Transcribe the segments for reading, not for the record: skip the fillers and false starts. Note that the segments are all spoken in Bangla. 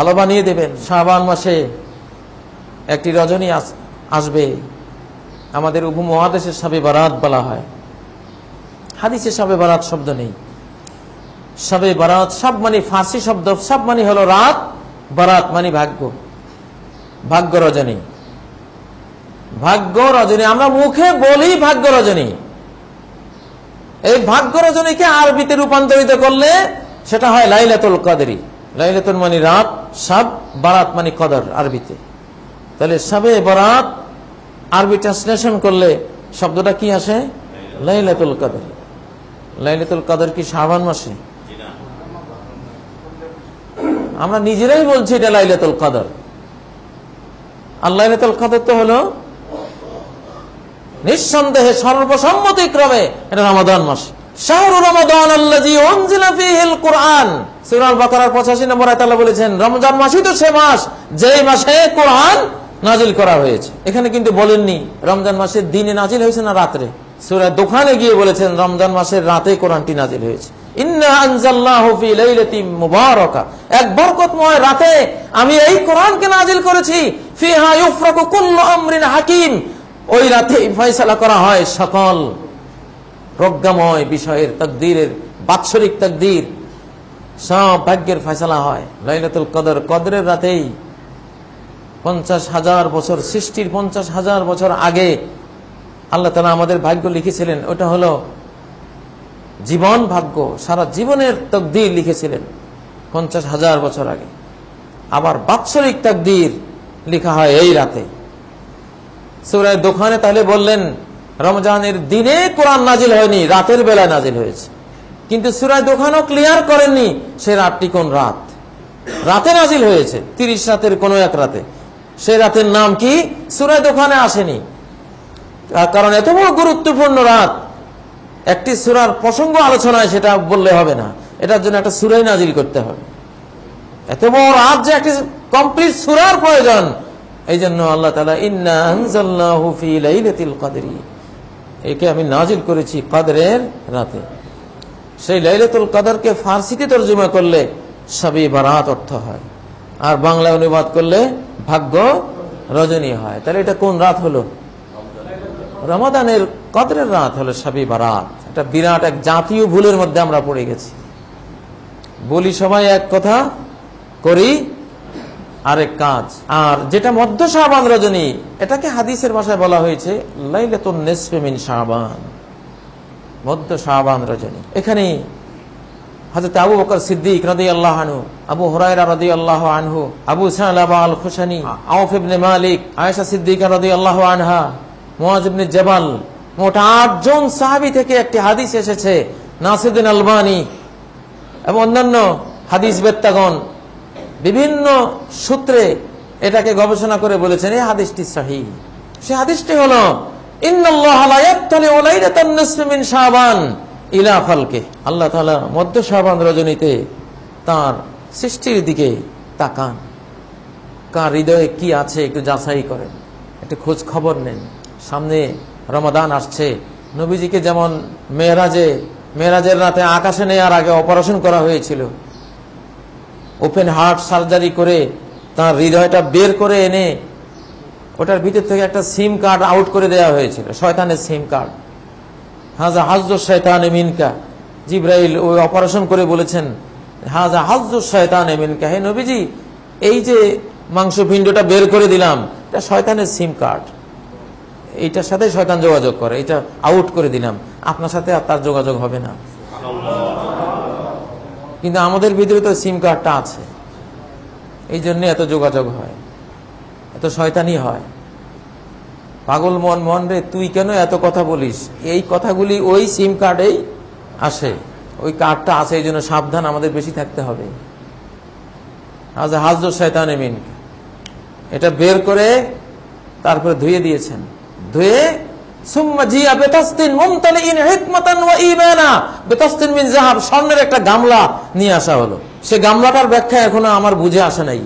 ভালো বানিয়ে দেবেন। শাবান মাসে একটি রজনী আসবে, আমাদের উপমহাদেশের শবে বারাত বলা হয়। হাদিসে শবে বারাত শব্দ নেই। শবে বারাত সব মানে ফার্সি শব্দ, সব মানে হলো রাত, বারাত মানে ভাগ্য, ভাগ্য রজনী, ভাগ্য রজনী। আমরা মুখে বলি ভাগ্য রজনী, এই ভাগ্য রজনীকে আরবিতে রূপান্তরিত করলে সেটা হয় লাইলাতুল কদরি। লাইলাতুল মানে রাত, সব বারাত মানে কদর আরবিতে। তাহলে শবে বারাত আরবি ট্রান্সলেশন করলে শব্দটা কি আসে? লাইলাতুল কদর। লাইলাতুল কদর কি শাবান মাসে? আমরা নিজেরাই বলছি এটা লাইলাতুল কদর। আর লাইলাতুল কদর তো হলো নিঃসন্দেহে সর্বসম্মতিক্রমে এটা রমাদান মাস। শাহরু রমাদান আল্লাযী উনজিলা ফীহিল কুরআন, সূরা আল বাকারার 85 নম্বর আয়াতে আল্লাহ বলেছেন রমজান মাসই তো সে মাস যেই মাসে কোরআন নাজিল করা হয়েছে। এখানে কিন্তু বলেননি রমজান মাসের দিনে নাজিল হয়েছে না রাতে। সূরা দুখানে গিয়ে বলেছেন রমজান মাসের রাতে কোরআনটি নাজিল হয়েছে। ইন্না আনজালনাহু ফী লাইলাতিন মুবারাকা, এক বরকতময় রাতে আমি এই কোরআনকে নাজিল করেছি। ফিহা ইউফরাকু কুল্লু আমরিন হাকিম, ওই রাতে ফয়সালা করা হয় সকল প্রজ্ঞাময় বিষয়ের, তাকদীরের, বাৎসরিক তাকদীর, সব ভাগ্যের ফয়সালা হয় লাইলাতুল কদর। কদরের রাতেই 50,000 বছর, সৃষ্টির 50,000 বছর আগে আল্লাহ তাআলা আমাদের ভাগ্য লিখেছিলেন। ওটা হলো জীবন ভাগ্য, সারা জীবনের তাকদীর লিখেছিলেন 50,000 বছর আগে। আবার বাৎসরিক তাকদীর লেখা হয় এই রাতে। সূরা দুখানে তাহলে বললেন রমজানের দিনে কোরআন নাজিল হয়নি, রাতের বেলায় নাজিল হয়েছে। কিন্তু সূরা দুখানেও ক্লিয়ার করেননি সে রাতটি কোন রাত। রাতে নাজিল হয়েছে 30 রাতের কোন এক রাতে। সেই রাতের নাম কি সূরা দুখানে আসেনি, কারণ এত বড় গুরুত্বপূর্ণ রাত একটি সূরার প্রসঙ্গ আলোচনায় সেটা বললে হবে না, এটার জন্য একটা সূরাই নাজিল করতে হবে। এত বড় রাত যে একটি কমপ্লিট সূরার প্রয়োজন, এই জন্য আল্লাহ তাআলা ইন্না আনজালনাহু ফী লাইলাতিল কদরি, একে আমি নাজিল করেছি কদরের রাতে। সেই লাইলাতুল কদরকে ফার্সিতে তরজমা করলে শবে বারাত অর্থ হয়, আর বাংলায় অনুবাদ করলে ভাগ্য রজনী হয়। তাহলে এটা কোন রাত হলো? রমাদানের কদরের রাত হলো শবে বারাত। এটা বিরাট এক জাতীয় ভুলের মধ্যে আমরা পড়ে গেছি। বলি সবাই এক কথা, করি আরেক কাজ। আর যেটা মধ্য শাবান রজনী, এটাকে হাদিসের ভাষায় বলা হয়েছে লাইলাতুন নিসফি মিন শাবান, মধ্য শাবান রজনী। এখানে হযরত আবু বকর সিদ্দিক রাদিয়াল্লাহু আনহু, আবু হুরায়রা রাদিয়াল্লাহু আনহু, আবু সালাবা আল খুশানি, আউফ ইবনে মালিক, আয়েশা সিদ্দিকা রাদিয়াল্লাহু আনহা, মুআয ইবনে জাবাল, মোট 8 জন সাহাবী থেকে একটি হাদিস এসেছে। নাসিরউদ্দিন আলবানী এবং অন্যান্য হাদিস বেত্তাগণ বিভিন্ন সূত্রে এটাকে গবেষণা করে বলেছেন এই হাদিসটি সহিহ। সেই হাদিসটি হলো ইন্নাল্লাহা লা ইয়াত্তালিউ লাইলাতান নিসফি মিন শাবান ইলা খালকি, আল্লাহ তাআলা মধ্য শাবান রজনীতে তার সৃষ্টির দিকে তাকান। কার হৃদয়ে কি আছে একটু যাচাই করেন, একটু খোঁজ খবর নেন। সামনে রমাদান আসছে। নবীজিকে যেমন মেরাজের রাতে আকাশে নেওয়ার আগে অপারেশন করা হয়েছিল, ওপেন হার্ট সার্জারি করে তার হৃদয়টা বের করে এনে ওটার ভিতর থেকে একটা সিম কার্ড আউট করে দেওয়া হয়েছিল, শয়তানের সিম কার্ড। হাজা হাজ্জুশ শাইতানি মিনকা, জিবরাইল ওই অপারেশন করে বলেছেন হাজা হাজ্জুশ শাইতানি মিনকা, হে নবীজি এই যে মাংসপিণ্ডটা বের করে দিলাম এটা শয়তানের সিম কার্ড, এইটার সাথে শয়তান যোগাযোগ করে, এটা আউট করে দিলাম, আপনার সাথে আর তার যোগাযোগ হবে না। কিন্তু আমাদের ভিতরে তো সিম কার্ডটা আছে, এই জন্য এত যোগাযোগ হয়, এত শয়তানি হয়। পাগল মন রে, তুই কেন এত কথা বলিস? এই কথাগুলি ওই সিম কার্ডেই আসে, ওই কার্ডটা আছে, এই জন্য সাবধান, আমাদের বেশি থাকতে হবে। হাজ্জুশ শাইতানি মিনকা, এটা বের করে তারপরে ধুয়ে দিয়েছেন। ধুয়ে সুম্মা জিয়া বিতাসতিন মুমতালিন হিকমাতান ওয়া ঈমানা, বিতাসতিন মিন যাহাব, স্বর্ণের একটা গামলা নিয়ে আসা হলো। সে গামলাটার ব্যাখ্যা এখনো আমার বুঝে আসে নাই,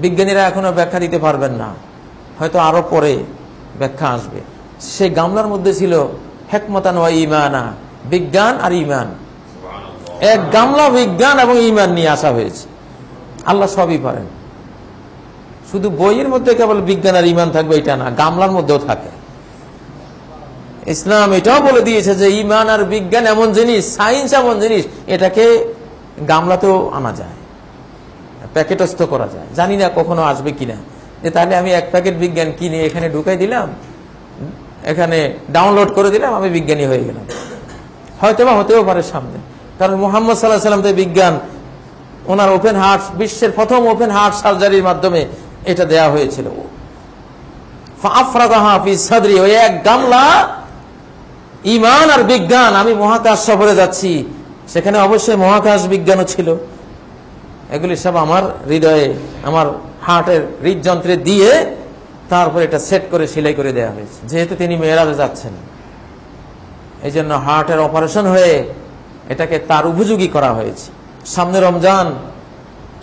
বিজ্ঞানীরা এখনো ব্যাখ্যা দিতে পারবেন না, হয়তো আরো পরে ব্যাখ্যা আসবে। সেই গামলার মধ্যে ছিল হিকমাতান ওয়া ঈমানা, বিজ্ঞান আর ঈমান। এক গামলা বিজ্ঞান এবং ঈমান নিয়ে আসা হয়েছে। আল্লাহ সবই পারেন। শুধু বইয়ের মধ্যে কেবল বিজ্ঞান আর ইমান থাকবে এটা না, গামলার মধ্যেও থাকে। ইসলাম এটাও বলে দিয়েছে যে ইমান আর বিজ্ঞান এমন জিনিস, সায়েন্স এমন জিনিস, এটাকে গামলাতেও আনা যায়, প্যাকেটস্থ করা যায়। জানি না কখনো আসবে কিনা, যে তাহলে আমি এক প্যাকেট বিজ্ঞান কিনে এখানে ঢুকাই দিলাম, এখানে ডাউনলোড করে দিলাম, আমি বিজ্ঞানী হয়ে গেলাম। হয়তো বা হতেও পারে সামনে, কারণ মুহাম্মদ সাল্লাল্লাহু আলাইহি ওয়াসাল্লাম তো বিজ্ঞান, ওনার ওপেন হার্ট, বিশ্বের প্রথম ওপেন হার্ট সার্জারির মাধ্যমে এটা দেয়া হয়েছিল। ফাআফরাগাহা ফি সাদরি, ওই এক গামলা ঈমান আর বিজ্ঞান। আমি মহাকাশ সফরে যাচ্ছি, সেখানে অবশ্যই মহাকাশ বিজ্ঞানও ছিল। এগুলি সব আমার হৃদয়ে, আমার হার্টের হৃদযন্ত্রে দিয়ে তারপর এটা সেট করে সেলাই করে দেওয়া হয়েছে। যেহেতু তিনি মেরাজে যাচ্ছেন, এই জন্য হার্টের অপারেশন হয়ে এটাকে তার উপযোগী করা হয়েছে। সামনে রমজান,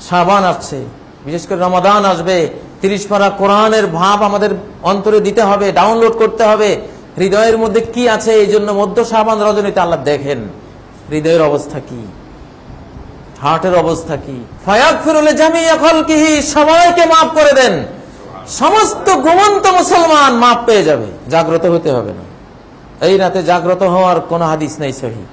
শাবান আসছে, বিশেষ করে রমাদান আসবে। 30 পারা কোরআনের ভাব আমাদের অন্তরে দিতে হবে, ডাউনলোড করতে হবে। হৃদয়ের মধ্যে কি আছে, এই জন্য মধ্য শাবান রজনীতে আল্লাহ দেখেন হৃদয়ের অবস্থা কি, হার্টের অবস্থা কি। ফায়াগফিরু লিজামিই খালকিহি, সবাইকে মাফ করে দেন। সমস্ত ঘুমন্ত মুসলমান মাফ পেয়ে যাবে, জাগ্রত হতে হবে না। এই রাতে জাগ্রত হওয়ার কোন হাদিস নেই সহিহ।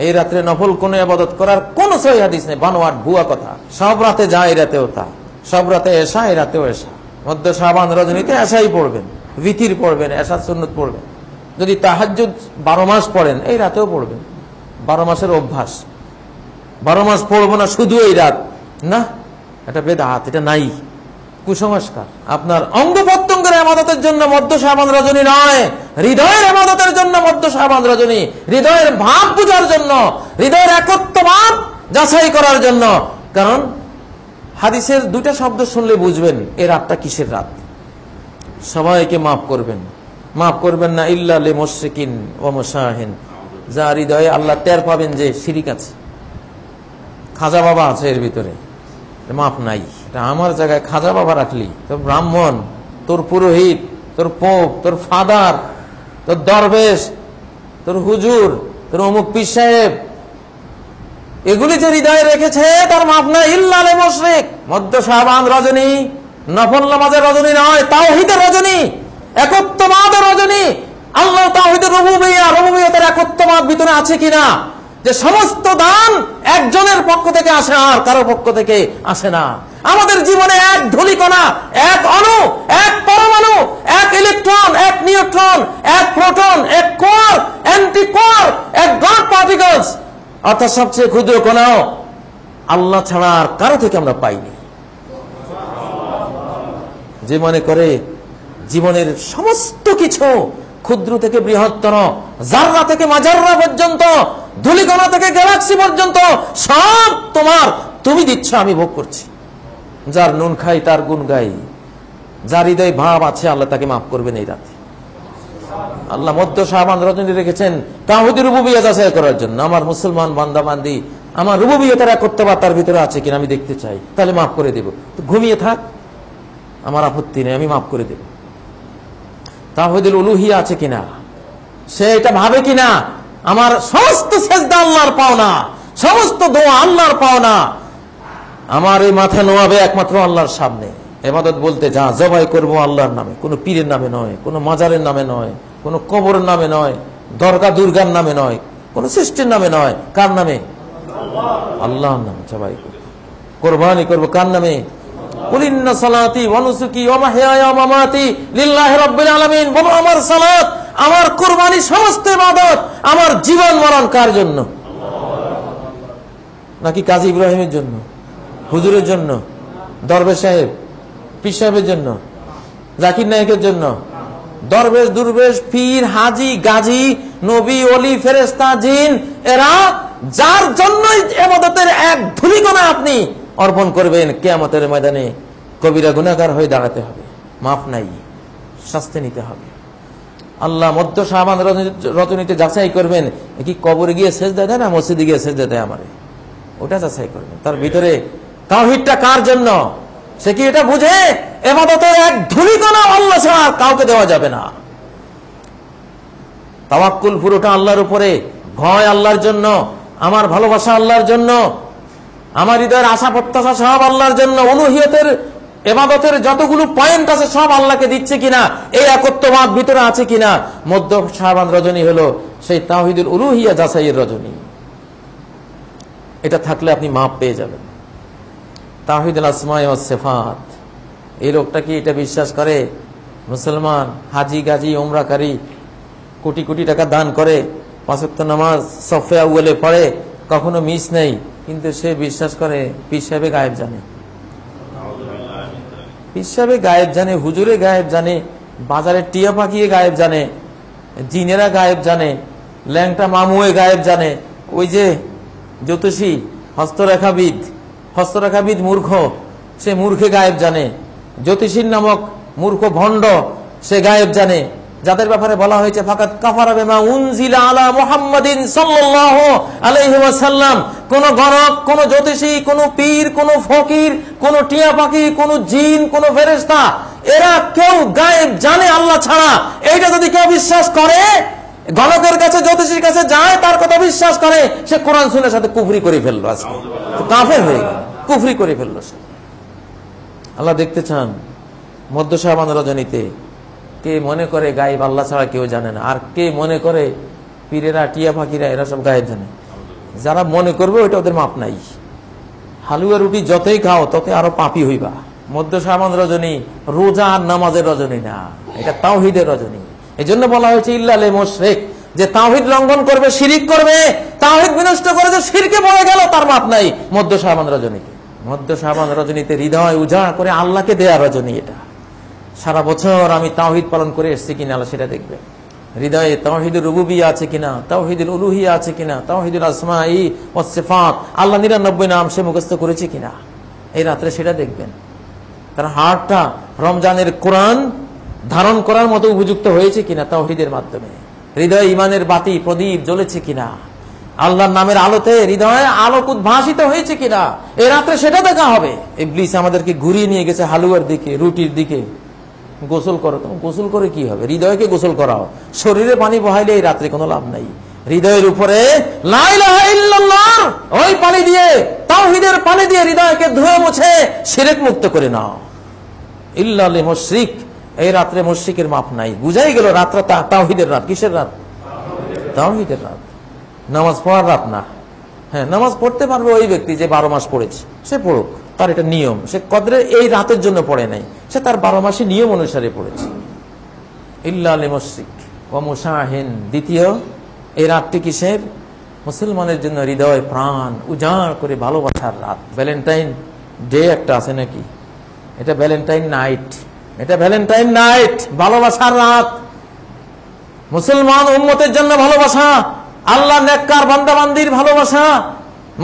এই রাত্রে নফল কোন ইবাদত করার কোন সহিহ হাদিস নেই, বানোয়াট ভুয়া কথা। সব রাতে যা, এই রাতেও তা। সব রাতে এশা, এই রাতেও এশা। মধ্য শাবান রজনীতে এশাই পড়বেন, বিতির পড়বেন, এশা সুন্নত পড়বেন। যদি তাহাজ্জুদ 12 মাস পড়েন, এই রাতেও পড়বেন। 12 মাসের অভ্যাস। 12 মাস পড়বো না শুধু এই রাত, না, এটা বেদাত, এটা নাই, কুসংস্কার। আপনার অঙ্গ প্রত্যঙ্গের ইবাদতের জন্য মধ্য শাবান রজনী নয়, হৃদয়ের ইবাদতের জন্য মধ্য শাবান রজনী। হৃদয়ের ভাব বুঝার জন্য, হৃদয়ের একত্ববাদ যাচাই করার জন্য। কারণ হাদিসের 2টা শব্দ শুনলে বুঝবেন এই রাতটা কিসের রাত। সবাইকে মাফ করবেন, মাফ করবেন না ইল্লা লিল মুশরিকিন ওয়া মুশাহিন, যার হৃদয়ে আল্লাহ টের পাবেন যে শিরিক আছে, খাজা বাবা আছে এর ভিতরে, মাফ নাই। এটা আমার জায়গায় খাজা বাবা রাখলি, তোর ব্রাহ্মণ, তোর পুরোহিত, তোর পোপ, তোর ফাদার, তোর দরবেশ, তোর হুজুর, তোর অমুক পীর সাহেব, এগুলি যে হৃদয়ে রেখেছে তার মাফ নাই ইল্লা লিল মুশরিক। মধ্য শাবান রজনী নফল নামাজের রজনী নয়, তাওহীদের রজনী, একত্ববাদের রজনী। আল্লাহ তাওহীদের রুবুবিয়্যাতের একত্ববাদ ভিতরে আছে কিনা, যে সমস্ত দান একজনের পক্ষ থেকে আসে আর কারো পক্ষ থেকে আসে না। আমাদের জীবনে এক ধূলিকণা, এক অণু, এক পরমাণু, এক ইলেকট্রন, এক নিউট্রন, এক প্রোটন, এক কোর, অ্যান্টি কোর, এক গড পার্টিকলস, অর্থাৎ সবচেয়ে ক্ষুদ্র কণাও আল্লাহ ছাড়া আর কারো থেকে আমরা পাইনি। যে মনে করে জীবনের সমস্ত কিছু ক্ষুদ্র থেকে বৃহত্তর, জাররা থেকে মাজাররা পর্যন্ত, ধূলিকণা থেকে গ্যালাক্সি পর্যন্ত সব তোমার, তুমি দিচ্ছ, আমি ভোগ করছি। যার নুন খাই তার গুণ গাই, যার হৃদয় ভাব আছে আল্লাহ তাকে মাফ করবেন এই রাতে। আল্লাহ মধ্য শাবান রজনী রেখেছেন তাওহীদের রুবুবিয়্যাত যাচাই করার জন্য। আমার মুসলমান বান্দা বান্দি আমার রুবুবিয়্যাতের একত্ববাদ তার ভিতরে আছে কিনা আমি দেখতে চাই, তাহলে মাফ করে দেব। ঘুমিয়ে থাক, আমার আপত্তি নেই, আমি মাফ করে দেব। তাওহীদুল উলুহিয়া আছে কিনা, সে এটা ভাবে কিনা আমার সমস্ত সেজদা আল্লাহর পাওনা, সমস্ত দোয়া আল্লাহর পাওনা, আমার এই মাথা নোয়াবে একমাত্র আল্লাহর সামনে। ইবাদত বলতে যা জবাই করবো আল্লাহর নামে, কোনো পীরের নামে নয়, কোনো মাজারের নামে নয়, কোনো কবরের নামে নয়, দরগা দুর্গার নামে নয়, কোনো সৃষ্টির নামে নয়। কার নামে? আল্লাহর নামে জবাই করবো, কোরবানি করবো। কার নামে? কুল ইন্না সালাতি ওয়া নুসুকি ওয়া মাহইয়ায়া ওয়া মামাতি লিল্লাহি রাব্বিল আলামিন। বলো আমার সালাত, আমার কুরবানি, সমস্ত ইবাদত, আমার জীবন মরণ কার জন্য? নাকি কাজী ইব্রাহিমের জন্য, হুজুরের জন্য, দরবেশ সাহেব, পীর সাহেবের জন্য, জাকির নায়েকের জন্য? দরবেশ, দুর্বেশ, পীর, হাজি, গাজী, নবী, ওলি, ফেরেশতা, জিন, এরা যার জন্যই ইবাদতের এক ধূলিকণা আপনি অর্পণ করবেন, কিয়ামতের ময়দানে কবিরা গুনাহগার হয়ে দাঁড়াতে হবে, মাফ নাই, শাস্তি নিতে হবে। আল্লাহ মধ্য শাবান রজনীতে যাচাই করবেন, কি কবরে গিয়ে সেজদা দেয় না মসজিদে গিয়ে সেজদা দেয় আমারে, ওটা যাচাই করবেন। তার ভিতরে তাওহীদটা কার জন্য, সে কি এটা বুঝে ইবাদতের এক ধূলিকণা আল্লাহ ছাড়া কাউকে দেওয়া যাবে না। তাওয়াক্কুল পুরোটা আল্লাহর উপরে, ভয় আল্লাহর জন্য, আমার ভালোবাসা আল্লাহর জন্য, আমার হৃদয়ের আশা প্রত্যাশা সব আল্লাহর জন্য, উলুহিয়তের ইবাদতের যতগুলো পয়েন্ট আছে সব আল্লাহকে দিচ্ছে কিনা, এই একত্ববাদ ভিতরে আছে কিনা। মধ্য শাবান রজনী হলো সেই তাওহীদুল উলুহিয়া যাচাইয়ের রজনী। এটা থাকলে আপনি মাপ পেয়ে যাবেন। তাওহীদুল আসমা ওয়াস সিফাত, এই লোকটা কি এটা বিশ্বাস করে? মুসলমান, হাজি গাজী উমরাকারী, কোটি কোটি টাকা দান করে, 5 ওয়াক্ত নামাজ সফে আউয়ালে পড়ে, কখনো মিস নেই, কিন্তু সে বিশ্বাস করে পীর সাহেবে গায়েব জানে। পীর সাহেবে গায়েব জানে, হুজুরে গায়েব জানে, বাজারে টিয়া পাকিয়ে গায়েব জানে, জিনেরা গায়েব জানে, ল্যাংটা মামুয়ে গায়েব জানে। ওই যে জ্যোতিষী হস্তরেখাবিদ মূর্খ, সে মূর্খে গায়েব জানে। জ্যোতিষীর নামক মূর্খ ভণ্ড, সে গায়েব জানে। যাদের ব্যাপারে বলা হয়েছে ফাকাত কাফারা বিমা উনজিলা আলা মুহাম্মাদিন সাল্লাল্লাহু আলাইহি ওয়াসাল্লাম, কোন গণক, কোন জ্যোতিষী, কোন পীর, কোন ফকির, কোন টিয়া পাখি, কোন জিন, কোন ফেরেশতা, এরা কেউ গায়েব জানে আল্লাহ ছাড়া। এইটা যদি কেউ বিশ্বাস করে, গণকের কাছে জ্যোতিষীর কাছে যায়, তার কথা বিশ্বাস করে, সে কোরআন সুন্নাহর সাথে কুফরি করে ফেললো, আজকে কাফের হয়ে গেল, কুফরি করে ফেললো সে। আল্লাহ দেখতে চান মধ্য শাবান রজনীতে কে মনে করে গায়েব আল্লাহ ছাড়া কেউ জানে না, আর কে মনে করে পীরেরা টিয়া পাখিরা এরা সব গায়েব জানে। যারা মনে করবে ওইটা ওদের মাপ নাই। হালুয়া রুটি যতই খাও ততই আরো পাপী হইবা। মধ্য শাবান রজনী রোজা আর নামাজের রজনী না, এটা তাওহীদের রজনী। এই জন্য বলা হয়েছে ইল্লাল মুশরিক, যে তাওহীদ লঙ্ঘন করবে, শিরিক করবে, তাওহীদ বিনষ্ট করে যে শিরকে পড়ে গেল, তার মাপ নাই মধ্য শাবান রজনীতে। মধ্য শাবান রজনীতে হৃদয় উজাড় করে আল্লাহকে দেয়া রজনী। এটা সারা বছর আমি তাওহীদ পালন করে এসেছি কিনা আল্লাহ সেটা দেখবে। হৃদয়ে তাওহীদুর রুবুবিয়্যা আছে কিনা, তাওহীদুল উলুহিয়্যা আছে কিনা, তাওহীদুল আসমাই ওয়াস সিফাত, আল্লাহ 99 নাম সে মুখস্থ করেছে কিনা, এই রাত্রে সেটা দেখবেন। তার হার্টটা রমজানের কোরআন ধারণ করার মতো উপযুক্ত হয়েছে কিনা তাওহীদের মাধ্যমে, হৃদয়ে ঈমানের বাতি প্রদীপ জ্বলেছে কিনা, আল্লাহর নামের আলোতে হৃদয়ে আলোক উদ্ভাসিত হয়েছে কিনা, এই রাত্রে সেটা দেখা হবে। ইবলিস আমাদেরকে ঘুরিয়ে নিয়ে গেছে হালুয়ার দিকে, রুটির দিকে। গোসল করো, তুমি গোসল করে কি হবে? হৃদয়কে গোসল করাও। শরীরে পানি বহাইলে এই রাত্রে কোনো লাভ নাই। হৃদয়ের উপরে লা ইলাহা ইল্লাল্লাহ ওই পানি দিয়ে, তাওহীদের পানি দিয়ে হৃদয়কে ধুয়ে মুছে শিরক মুক্ত করে নাও। ইল্লাল মুশরিক, এই রাত্রে মুশরিকের মাপ নাই। বুঝাই গেল রাতটা তাওহীদের রাত। কিসের রাত? তাওহীদের রাত। নামাজ পড়ার রাত না। হ্যাঁ, নামাজ পড়তে পারবে ওই ব্যক্তি যে 12 মাস পড়েছে, সে পড়ুক, তার এটা নিয়ম। সে কদরের এই রাতের জন্য পড়ে নাই, সে তার 12 মাসে নিয়ম অনুসারে পড়েছে। ইল্লাল মুশরিক ওয়া মুশাহিন, দ্বিতীয় এই রাতটি কিসের? মুসলমানের জন্য হৃদয় প্রাণ উজাড় করে ভালোবাসার রাত। ভ্যালেন্টাইন ডে একটা আছে নাকি? এটা ভ্যালেন্টাইন নাইট, এটা ভ্যালেন্টাইন নাইট, ভালোবাসার রাত। মুসলমান উম্মতের জন্য ভালোবাসা, আল্লাহ নেককার বান্দাবান্দির ভালোবাসা,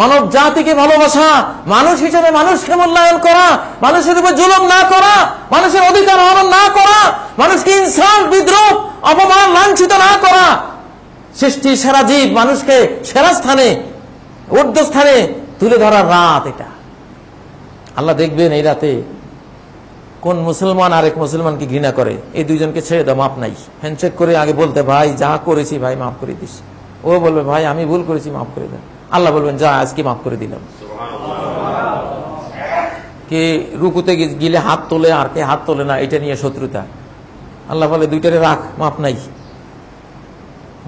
মানব জাতিকে ভালোবাসা, মানুষ হিসেবে মানুষকে মূল্যায়ন করা, মানুষের উপর জুলুম না করা, মানুষের অধিকার হরণ না করা, মানুষকে ইনসাফ, বিদ্রুপ, অপমান, লাঞ্ছিত না করা, সৃষ্টির সেরা জীব মানুষকে সেরা স্থানে, ঊর্ধ্ব স্থানে তুলে ধরার রাত এটা। আল্লাহ দেখবেন এই রাতে কোন মুসলমান আরেক মুসলমানকে ঘৃণা করে, এই দুইজনকে ছেড়ে দাও, মাপ নাই। হ্যান্ডশেক করে আগে বলতে, ভাই যা করেছি ভাই মাফ করে দিস। ও বলবে, ভাই আমি ভুল করেছি, মাফ করে দেন। আল্লাহ বলবেন, যা আজকে মাফ করে দিলাম। কে রুকুতে গিলে হাত তোলে আর কে হাত তোলে না, এটা নিয়ে শত্রুতা। আল্লাহ বলে, দুইটারে রাখ, মাপ নাই।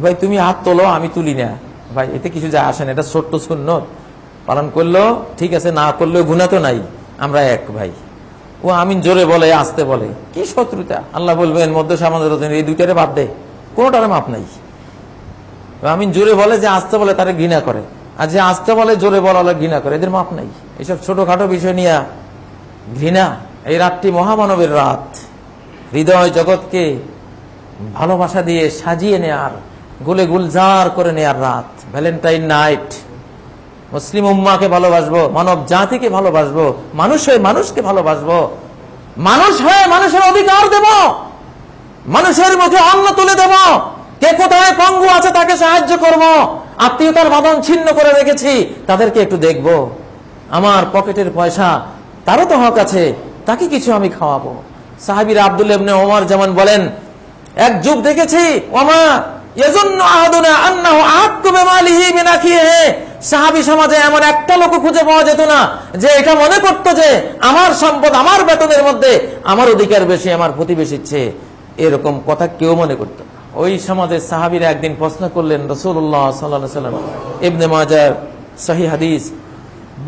ভাই তুমি হাত তোলো, আমি তুলি না, ভাই এতে কিছু যায় আসে না, এটা ছোট্ট সুন্নত, পালন করলো ঠিক আছে, না করলেও গুনাহ তো নাই, আমরা এক ভাই। ও আমিন জোরে বলে, আসতে বলে, কি শত্রুতা। আল্লাহ বলবেন মধ্য সামান্য এই দুইটারে বাদ দে, কোনোটারে মাপ নাই। আমিন জোরে বলে, যে আসতে বলে তারে ঘৃণা করে, আর যে আসতে বলে জোরে বলে ঘৃণা করে, এদের মাপ নাই। এইসব ছোটখাটো বিষয় নিয়ে ঘৃণা। এই রাতটি মহামানবের রাত, হৃদয় জগৎকে ভালোবাসা দিয়ে সাজিয়ে নেয়ার, গুলে গুলজার করে নেয়ার রাত, ভ্যালেন্টাইন নাইট। মুসলিম উম্মাকে ভালোবাসবো, মানব জাতিকে ভালোবাসবো, মানুষ হয়ে মানুষকে ভালোবাসবো, মানুষ হয়ে মানুষের অধিকার দেব, মানুষের মুখে অন্ন তুলে দেব, কে কোথায় পঙ্গু আছে তাকে সাহায্য করব, আত্মীয়তার বাঁধন ছিন্ন করে রেখেছি তাদেরকে একটু দেখব, আমার পকেটের পয়সা তারও তো হক আছে, তাকে কিছু আমি খাওয়াবো। সাহাবীরা আব্দুল্লাহ ইবনে ওমর যেমন বলেন, এক যুগ দেখেছি, ওমা ইয়াজুন্নু আহাদুনা আন্নাহু আহাক্কু বিমালিহি মিন আখিহি সাহাবী সমাজে এমন একটা লোক খুঁজে পাওয়া যেত না যে এটা মনে করতো যে আমার সম্পদ, আমার বেতনের মধ্যে আমার অধিকার বেশি আমার প্রতিবেশীর চেয়ে, এরকম কথা কেউ মনে করতো না। ওই সমাজের সাহাবীরা একদিন প্রশ্ন করলেন রাসূলুল্লাহ সাল্লাল্লাহু আলাইহি ওয়াসাল্লাম, ইবনে মাজাহ সহিহ হাদিস,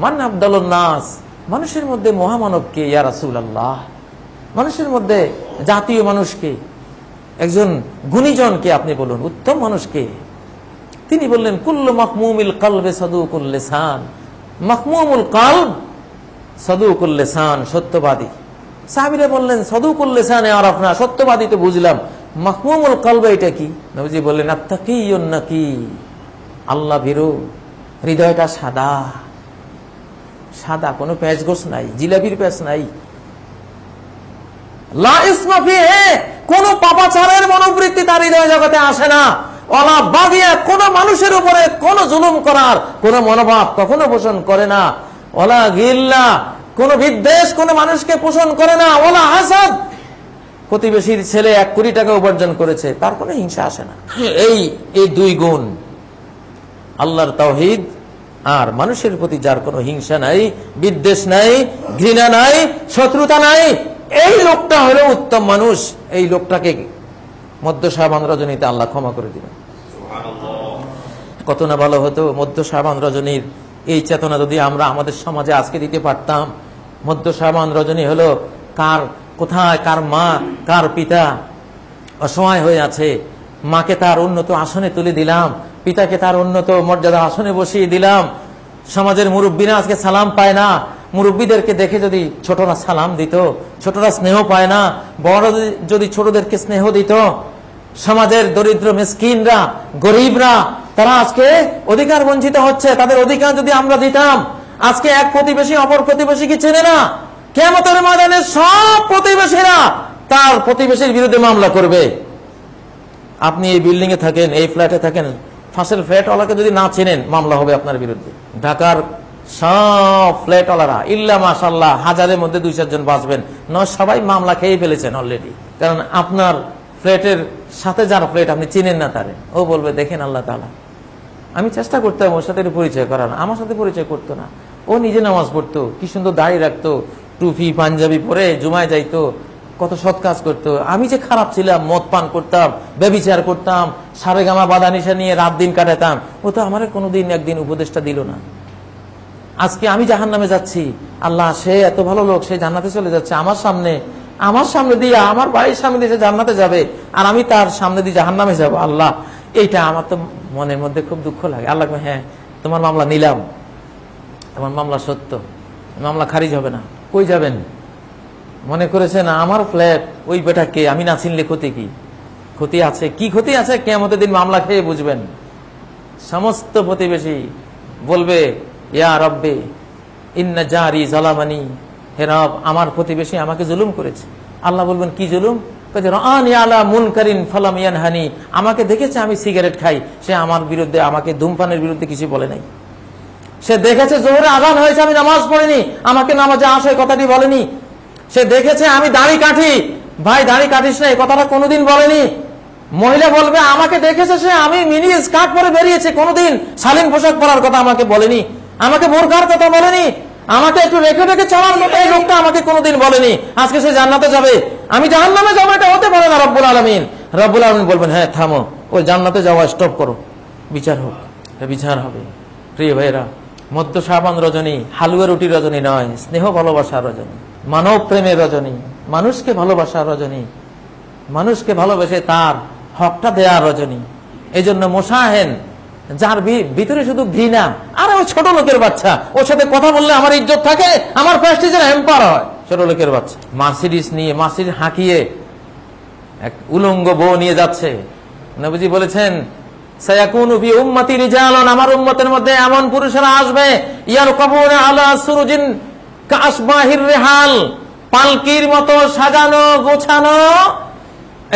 মান আফদালুন নাস, মানুষের মধ্যে মহামানব কে ইয়া রাসূলুল্লাহ? মানুষের মধ্যে জাতীয় মানুষকে, একজন গুণীজনকে আপনি বলুন, উত্তম মানুষকে? তিনি বললেন, কুল্লু মাখমুমিল কলবে সাদুকুল লিসান। মাখমুমুল কলব সাদুকুল লিসান, সত্যবাদী। সাহাবীরা বললেন, সাদুকুল লিসানে আরাফনা, সত্যবাদী তো বুঝলাম, মাখমুমুল কলবে এটা কি? নবীজি বললেন, আত্তাকিয়ুন নাকি, আল্লাহ ভীরু, হৃদয়টা সাদা সাদা, কোনো পেঁচগোছ নাই, জিলাপির পেঁচ নাই। লা ইসমা ফিহি, কোন পাপাচারের মনোবৃত্তি তার হৃদয় জগতে আসে না। ওয়ালা বাগিয়া, কোন মানুষের উপরে কোন জুলুম করার কোন মনোভাব কখনো পোষণ করে না। ওয়ালা গিল্লা, কোন বিদ্বেষ কোন মানুষকে পোষণ করে না। ওয়ালা হাসাদ, প্রতিবেশীর ছেলে 1 কোটি টাকা উপার্জন করেছে, তার কোনো হিংসা আসে না। এই দুই গুণ, আল্লাহর তাওহীদ আর মানুষের প্রতি যার কোনো হিংসা নাই, বিদ্বেষ নাই, ঘৃণা নাই, শত্রুতা নাই, এই লোকটা হলো উত্তম মানুষ। এই লোকটাকে মধ্য শাবান রজনীতে আল্লাহ ক্ষমা করে দিবেন। কত না ভালো হতো মধ্য শাবান রজনীর এই চেতনা যদি আমরা আমাদের সমাজে আজকে দিতে পারতাম। মধ্য শাবান রজনী হলো কার কোথায় কার মা, কার পিতা অসহায় হয়ে আছে, মাকে তার উন্নত আসনে তুলে দিলাম, পিতাকে তার উন্নত মর্যাদা আসনে বসিয়ে দিলাম। সমাজের মুরব্বীরা আজকে সালাম পায় না, মুরব্বীদেরকে দেখে যদি ছোটরা সালাম দিত, ছোটরা স্নেহ পায় না, বড় যদি ছোটদেরকে স্নেহ দিত। সমাজের দরিদ্র মিসকিনরা, গরিবরা, তারা আজকে অধিকার বঞ্চিত হচ্ছে। তাদের অধিকার যদি আমরা দিতাম, আজকে এক প্রতিবেশী অপর প্রতিবেশীকে চেনে না, কিয়ামতের ময়দানে সব প্রতিবেশীরা তার প্রতিবেশীর বিরুদ্ধে মামলা করবে। আপনি এই বিল্ডিং এ থাকেন, এই ফ্ল্যাটে থাকেন, ফাঁসের ফ্ল্যাটওয়ালাকে যদি না চেনেন, মামলা হবে আপনার বিরুদ্ধে। ঢাকার সব ফ্ল্যাটওয়ালারা ইল্লা মাশাআল্লাহ 1000-এর মধ্যে 2-4 জন বাঁচবেন, নয় সবাই মামলা খেয়ে ফেলেছেন অলরেডি। কারণ আপনার ফ্ল্যাটের সাথে যার ফ্ল্যাট আপনি চিনেন না তারে, ও বলবে দেখেন আল্লাহ তাআলা, আমি চেষ্টা করতাম ওর সাথে পরিচয় করার, আমার সাথে পরিচয় করতো না। ও নিজে নামাজ পড়তো, কি সুন্দর দাড়ি রাখতো, টুপি পাঞ্জাবি পরে জুমায় যাইতো, কত সৎ কাজ করতো। আমি যে খারাপ ছিলাম, মদ পান করতাম, ব্যভিচার করতাম, সারেগামা বাদানিশা নিয়ে রাত দিন কাটাতাম, ও তো আমার কোনোদিন একদিন উপদেশটা দিল না। আজকে আমি জাহান্নামে যাচ্ছি, আল্লাহ সে এত ভালো লোক, সে জান্নাতে চলে যাচ্ছে, আমার সামনে দিয়ে, আমার বাড়ির সামনে দিয়ে সে জান্নাতে যাবে, আর আমি তার সামনে দিয়ে জাহান্নামে যাব। আল্লাহ, এইটা আমার তো মনের মধ্যে খুব দুঃখ লাগে। আল্লাহ, হ্যাঁ তোমার মামলা নিলাম, তোমার মামলা সত্য, মামলা খারিজ হবে না। কই যাবেন? মনে করেছেন আমার ফ্ল্যাট, ওই বেটাকে আমি না চিনলে ক্ষতি কি? ক্ষতি আছে, কি ক্ষতি আছে? কিয়ামতের দিন মামলা খেয়ে বুঝবেন। সমস্ত প্রতিবেশী বলবে, ইয়া রব্বে ইন্না জারি জালামানি, হে রব আমার প্রতিবেশী আমাকে জুলুম করেছে। আল্লাহ বলবেন, কি জুলুম? রাআনি আলা মুনকারিন ফালাম ইয়ানহানি, আমাকে দেখেছে আমি সিগারেট খাই, সে আমার বিরুদ্ধে, আমাকে ধূমপানের বিরুদ্ধে কিছু বলে নাই। সে দেখেছে জোহরে আযান হয়েছে, আমি নামাজ পড়িনি, আমাকে নামাজে আসে কথাটি বলেনি। সে দেখেছে আমি দাড়ি কাটি, ভাই দাড়ি কাটিস না, এই কথাটা কোনোদিন বলেনি। মহিলা বলবে, আমাকে দেখেছে সে আমি মিনি স্কার্ট পরে বেরিয়েছে, কোনোদিন শালীন পোশাক পরার কথা আমাকে বলেনি, আমাকে বোরকার কথা বলেনি, আমাকে একটু রেখে রেখে চলার মতো এই লোকটা আমাকে কোনোদিন বলেনি। আজকে সে জান্নাতে যাবে, আমি জাহান্নামে যাবো, এটা হতে পারে না। রব্বুল আলামিন বলবেন, হ্যাঁ থামো, ওই জান্নাতে যাওয়া স্টপ করো, বিচার হোক, বিচার হবে। প্রিয় ভাইয়েরা, মধ্য শাবান রজনী হালুয়া রুটির রজনী নয়, স্নেহ ভালোবাসার রজনী, মানব প্রেমের রজনী, মানুষকে ভালোবাসার রজনী, মানুষকে ভালোবেসে তার হকটা দেয়ার রজনী। এই জন্য মোশাহেন, যার ভিতরে শুধু ঘৃণা, আর ওই ছোট লোকের বাচ্চা, ওর সাথে কথা বললে আমার ইজ্জত থাকে, আমার প্রেস্টিজের হ্যাম্পার হয়, ছোট লোকের বাচ্চা মার্সিডিজ নিয়ে, মার্সিডিজ হাঁকিয়ে এক উলঙ্গ বউ নিয়ে যাচ্ছে। নবীজি বলেছেন, সায়াকুনু ফি উম্মতি রিজালুন, আমার উম্মতের মধ্যে এমন পুরুষেরা আসবে, ইয়ারকাবুনা আলা সুরুজিন কাসবাহির রিহাল, পালকির মতো সাজানো গোছানো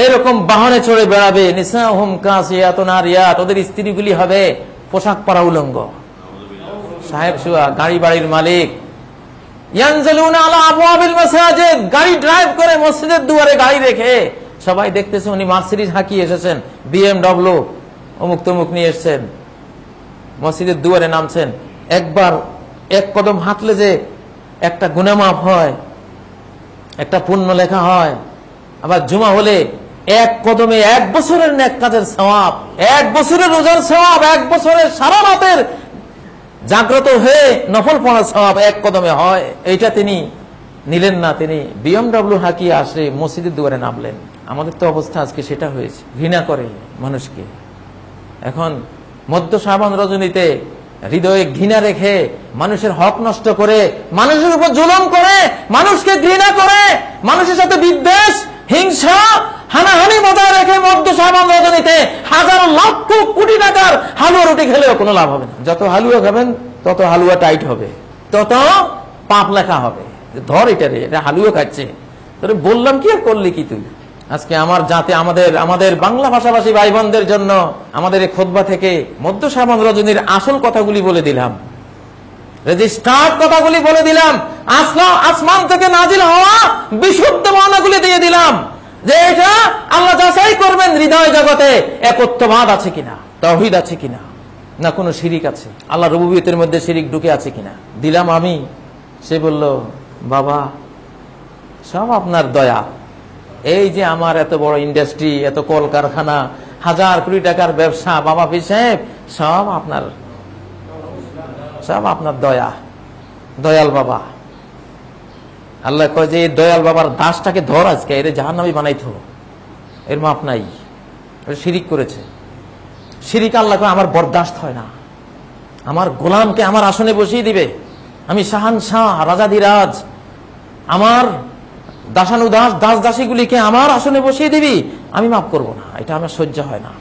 এরকম বাহনে চড়ে বেড়াবে। নিসাহুম কাসিয়াতুন আরিয়াত, ওদের স্ত্রীগুলি হবে পোশাক পরা উলঙ্গ, সাহেব সুয়া, গাড়ি বাড়ির মালিক। ইয়ানজালুনা আলা আবওয়াবিল মাসাজিদ, গাড়ি ড্রাইভ করে মসজিদের দুয়ারে গাড়ি রেখে, সবাই দেখতেছে উনি মার্সিডিজ হাঁকিয়ে এসেছেন, BMW অমুক তমুক নিয়ে এসেছেন, মসজিদের দুয়ারে নামছেন, একবার এক কদম হাঁটলে যে একটা গুনাহ মাফ হয়, একটা পুণ্য লেখা হয়। আবার জুমা হলে এক কদমে 1 বছরের নেক কাজের সওয়াব, 1 বছরের রোজার সওয়াব, 1 বছরের সারা রাতের জাগ্রত হয়ে নফল পড়ার সওয়াব এক কদমে হয়। এইটা তিনি নিলেন না, তিনি BMW হাঁকিয়ে আসে মসজিদের দুয়ারে নামলেন। আমাদের তো অবস্থা আজকে সেটা হয়েছে, ঘৃণা করে মানুষকে। এখন মধ্য শাবান রজনীতে হৃদয়ে ঘৃণা রেখে মানুষের হক নষ্ট করে, মানুষের উপর জুলুম করে, মানুষকে ঘৃণা করে, মানুষের সাথে বিদ্বেষ, হিংসা, হানাহানি বজায় রেখে মধ্য শাবান রজনীতে হাজার লক্ষ কোটি টাকার হালুয়া রুটি খেলেও কোনো লাভ হবে না। যত হালুয়া খাবেন তত হালুয়া টাইট হবে, তত পাপ লেখা হবে। ধর এটারে, এটা হালুয়া খাচ্ছে, তোরে বললাম কি আর করলি কি তুই। আজকে আমার জাতি, আমাদের বাংলা ভাষাভাষী ভাই বোনদের জন্য আমাদের এই খুতবা থেকে মধ্য শাবান রজনীর আসল কথাগুলি বলে দিলাম, রেজিস্টার্ড কথাগুলি বলে দিলাম, আসমান থেকে নাজিল হওয়া বিশুদ্ধ বর্ণনাগুলি দিয়ে দিলাম, যে এটা আল্লাহ যাচাই করবেন হৃদয় জগতে একত্ববাদ আছে কিনা, তাওহীদ আছে কিনা, না কোনো শিরিক আছে, আল্লাহ রুবুবিয়তের মধ্যে শিরিক ঢুকে আছে কিনা। দিলাম আমি। সে বলল, বাবা সব আপনার দয়া, এই যে আমার এত বড় ইন্ডাস্ট্রি, এত কলকারখানা, হাজার কোটি টাকার ব্যবসা, বাবা পীর সাহেব সব আপনার দয়া, দয়াল বাবা। আল্লাহ কয় যে দয়াল বাবার দাসটাকে ধর, আজকে এর জাহান্নামী বানাইতো, এর মাপ নাই, শিরিক করেছে। শিরিক আল্লাহ কয় আমার বরদাস্ত হয় না, আমার গোলামকে আমার আসনে বসিয়ে দিবে, আমি শাহানশাহ, রাজাধিরাজ, আমার দাসানুদাস, দাস দাসীগুলিকে আমার আসনে বসিয়ে দিবি, আমি মাফ করব না, এটা আমার সহ্য হয় না।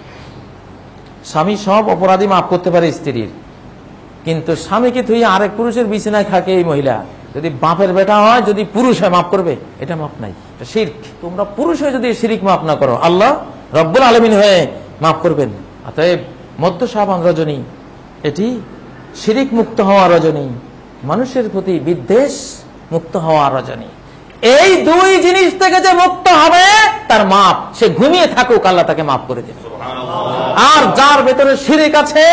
স্বামী সব অপরাধী মাফ করতে পারে স্ত্রীর, কিন্তু স্বামীকে তুই আরেক পুরুষের বিছানায় থাকে এই মহিলা, যদি বাপের বেটা হয়, যদি পুরুষ হয়, মাফ করবে? এটা মাফ নাই, এটা শিরক। তোমরা পুরুষ হয়ে যদি শিরিক মাফ না করো, আল্লাহ রব্বুল আলামিন হয়ে মাফ করবেন। অতএব মধ্য শাবান রজনী এটি শিরিক মুক্ত হওয়া রজনী, মানুষের প্রতি বিদ্বেষ মুক্ত হওয়া রজনী। এই দুই জিনিস থেকে যে মুক্ত হবে তার মাপ, সে ঘুমিয়ে থাকুক আল্লাহ তাকে মাফ করে দেবে। আর যার ভেতরে শিরিক আছে,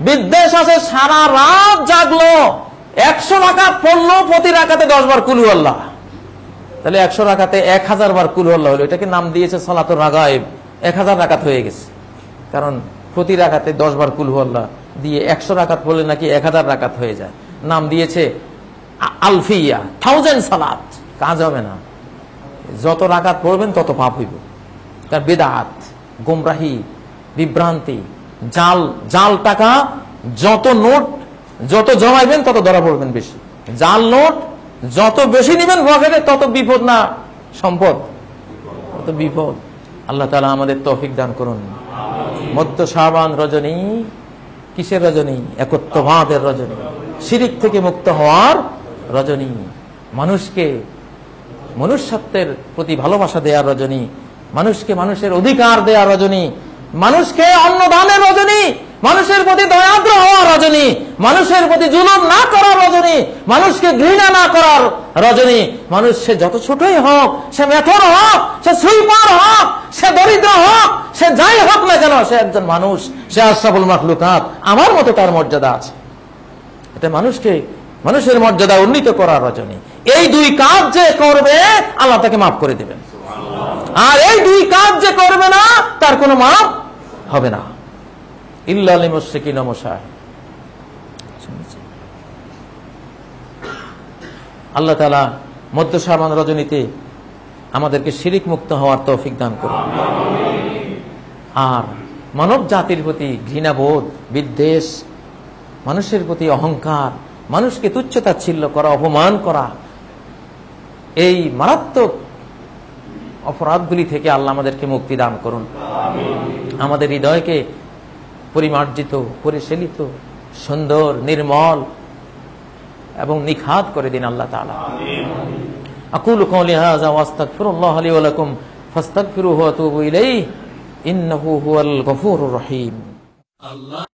বিদ্বেষ আছে, সারা রাত জাগলো, 100 রাকাত পড়লো, প্রতি রাকাতে 10 বার কুল আল্লাহ, তাহলে 100 রাকাতে 1000 বার কুল আল্লাহ হলো। এটাকে নাম দিয়েছে সালাতুর রাগায়েব, 1000 রাকাত হয়ে গেছে। কারণ প্রতি রাকাতে 10 বার কুল আল্লাহ দিয়ে 100 রাকাত পড়লে নাকি 1000 রাকাত হয়ে যায়। নাম দিয়েছে আলফিয়া, 1000 সালাত। কাজ হবে না, যত রাকাত পড়বেন তত পাপ হইব। তার বেদাত, গোমরাহি, বিভ্রান্তি, জাল টাকা, যত নোট যত জমাইবেন তত ধরা পড়বেন বেশি। জাল নোট যত বেশি নিবেন পকেটে তত বিপদ, না সম্পদ, তত বিপদ। আল্লাহ তাআলা আমাদের তৌফিক দান করুন। মধ্য শাবান রজনী কিসের রজনী? একত্ববাদের রজনী, শিরিক থেকে মুক্ত হওয়ার রজনী, মানুষকে মনুষ্যত্বের প্রতি ভালোবাসা দেওয়ার রজনী, মানুষকে মানুষের অধিকার দেওয়ার রজনী, মানুষকে অন্নদানের রজনী, মানুষের প্রতি দয়াদ্র হওয়ার রজনী, মানুষের প্রতি জুলুম না করার রজনী, মানুষকে ঘৃণা না করার রজনী। মানুষ সে যত ছোটই হোক, সে মেথর হোক, সে সুইপার হোক, সে দরিদ্র হোক, সে যাই হোক না কেন, সে একজন মানুষ, সে আশরাফুল মাখলুকাত, আমার মতো তার মর্যাদা আছে। এটা মানুষকে মানুষের মর্যাদা উন্নীত করার রজনী। এই দুই কাজ যে করবে আল্লাহ তাকে মাফ করে দেবেন, আর এই দুই কাজ যে করবে না তার কোনো মাফ হবে না। ইল্লা লিল মুশরিকিন মুশাহ। আল্লাহ তাআলা মধ্য শাবান রজনীতে আমাদেরকে শিরিক মুক্ত হওয়ার তৌফিক দান করুন। আর মানব জাতির প্রতি ঘৃণাবোধ, বিদ্বেষ, মানুষের প্রতি অহংকার, মানুষকে তুচ্ছতাচ্ছিল্য করা, অপমান করা, এই মারাত্মক অপরাধগুলি থেকে আল্লাহ আমাদেরকে মুক্তি দান করুন। আমাদের হৃদয়কে পরিমার্জিত, পরিশীলিত, সুন্দর, নির্মল এবং নিখাত করে দিন আল্লাহ তাআলা। আকুলু কওলি হাযা ওয়া আস্তাগফিরুল্লাহ লি ওয়া লাকুম ফাস্তাগফিরুহু ওয়া তুবু ইলাইহি ইন্নাহু হুয়াল গফুরুর রহিম।